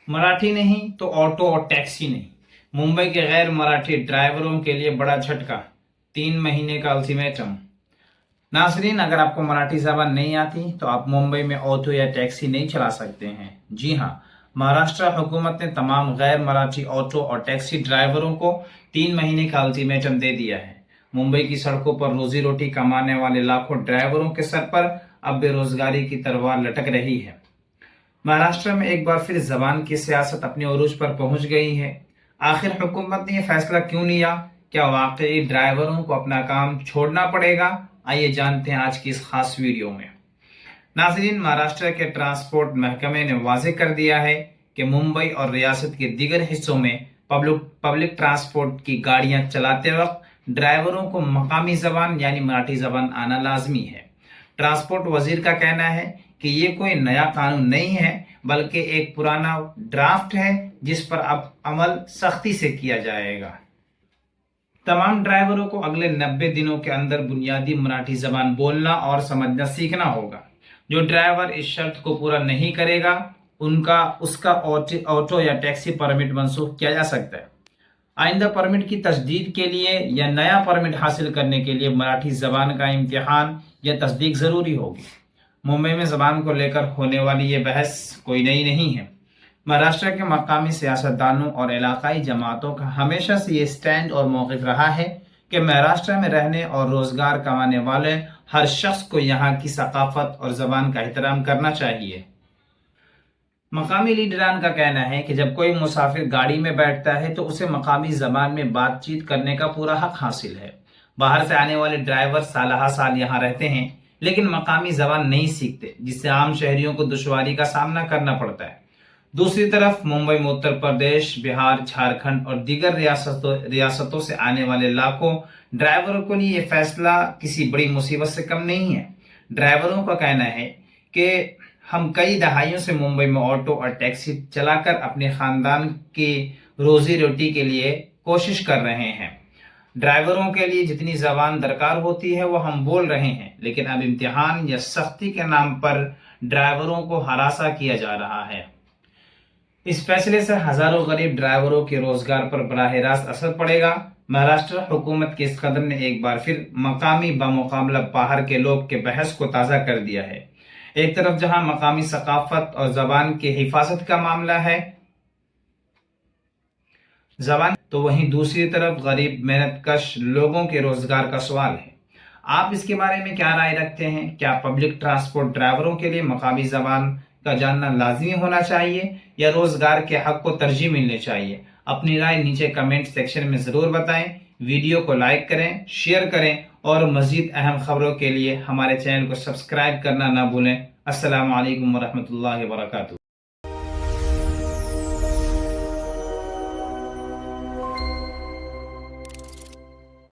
मराठी नहीं तो ऑटो और टैक्सी नहीं। मुंबई के गैर मराठी ड्राइवरों के लिए बड़ा झटका, 3 महीने का अल्टीमेटम। नाजरीन, अगर आपको मराठी जबान नहीं आती तो आप मुंबई में ऑटो या टैक्सी नहीं चला सकते हैं। जी हाँ, महाराष्ट्र हुकूमत ने तमाम गैर मराठी ऑटो और टैक्सी ड्राइवरों को 3 महीने का अल्टीमेटम दे दिया है। मुंबई की सड़कों पर रोजी रोटी कमाने वाले लाखों ड्राइवरों के सर पर अब बेरोजगारी की तलवार लटक रही है। महाराष्ट्र में एक बार फिर जबान की सियासत अपने उरूज पर पहुंच गई है। आखिर हुकूमत ने यह फैसला क्यों लिया? क्या वाकई ड्राइवरों को अपना काम छोड़ना पड़ेगा? आइए जानते हैं आज की इस खास वीडियो में। नाजरीन, महाराष्ट्र के ट्रांसपोर्ट महकमे ने वाजे कर दिया है कि मुंबई और रियासत के दीगर हिस्सों में पब्लिक ट्रांसपोर्ट की गाड़ियां चलाते वक्त ड्राइवरों को मकामी जबान यानी मराठी जबान आना लाजमी है। ट्रांसपोर्ट वजीर का कहना है कि ये कोई नया कानून नहीं है, बल्कि एक पुराना ड्राफ्ट है जिस पर अब अमल सख्ती से किया जाएगा। तमाम ड्राइवरों को अगले 90 दिनों के अंदर बुनियादी मराठी जबान बोलना और समझना सीखना होगा। जो ड्राइवर इस शर्त को पूरा नहीं करेगा उसका ऑटो या टैक्सी परमिट मंसूख किया जा सकता है। आइंदा परमिट की तजदीद के लिए या नया परमिट हासिल करने के लिए मराठी जबान का इम्तिहान या तस्दीक जरूरी होगी। मुंबई में जबान को लेकर होने वाली ये बहस कोई नई नहीं है। महाराष्ट्र के मकामी सियासतदानों और इलाकाई जमातों का हमेशा से ये स्टैंड और मौक़िफ़ रहा है कि महाराष्ट्र में रहने और रोजगार कमाने वाले हर शख्स को यहाँ की सकाफत और जबान का एहतराम करना चाहिए। मकामी लीडरान का कहना है कि जब कोई मुसाफिर गाड़ी में बैठता है तो उसे मकामी जबान में बातचीत करने का पूरा हक हासिल है। बाहर से आने वाले ड्राइवर साल साल यहाँ रहते हैं लेकिन मकामी जबान नहीं सीखते, जिससे आम शहरियों को दुश्वारी का सामना करना पड़ता है। दूसरी तरफ मुंबई में उत्तर प्रदेश, बिहार, झारखंड और दीगर रियासतों से आने वाले लाखों ड्राइवरों के लिए यह फैसला किसी बड़ी मुसीबत से कम नहीं है। ड्राइवरों का कहना है कि हम कई दहाइयों से मुंबई में ऑटो और टैक्सी चलाकर अपने खानदान की रोजी रोटी के लिए कोशिश कर रहे हैं। ड्राइवरों के लिए जितनी जबान दरकार होती है वो हम बोल रहे हैं, लेकिन अब इम्तिहान या सख्ती के नाम पर ड्राइवरों को हरासा किया जा रहा है। इस फैसले से हजारों गरीब ड्राइवरों के रोजगार पर बराह रास्त असर पड़ेगा। महाराष्ट्र हुकूमत के इस कदम ने एक बार फिर मकामी बमुकाबला बाहर के लोग के बहस को ताज़ा कर दिया है। एक तरफ जहां मकामी सकाफत और जबान की हिफाजत का मामला है तो वहीं दूसरी तरफ गरीब मेहनतकश लोगों के रोजगार का सवाल है। आप इसके बारे में क्या राय रखते हैं? क्या पब्लिक ट्रांसपोर्ट ड्राइवरों के लिए मकामी जबान का जानना लाजमी होना चाहिए या रोजगार के हक को तरजीह मिलनी चाहिए? अपनी राय नीचे कमेंट सेक्शन में जरूर बताएं। वीडियो को लाइक करें, शेयर करें और मजीद अहम खबरों के लिए हमारे चैनल को सब्सक्राइब करना ना भूलें। अस्सलामु अलैकुम वरहमतुल्लाहि वबरकातुहू।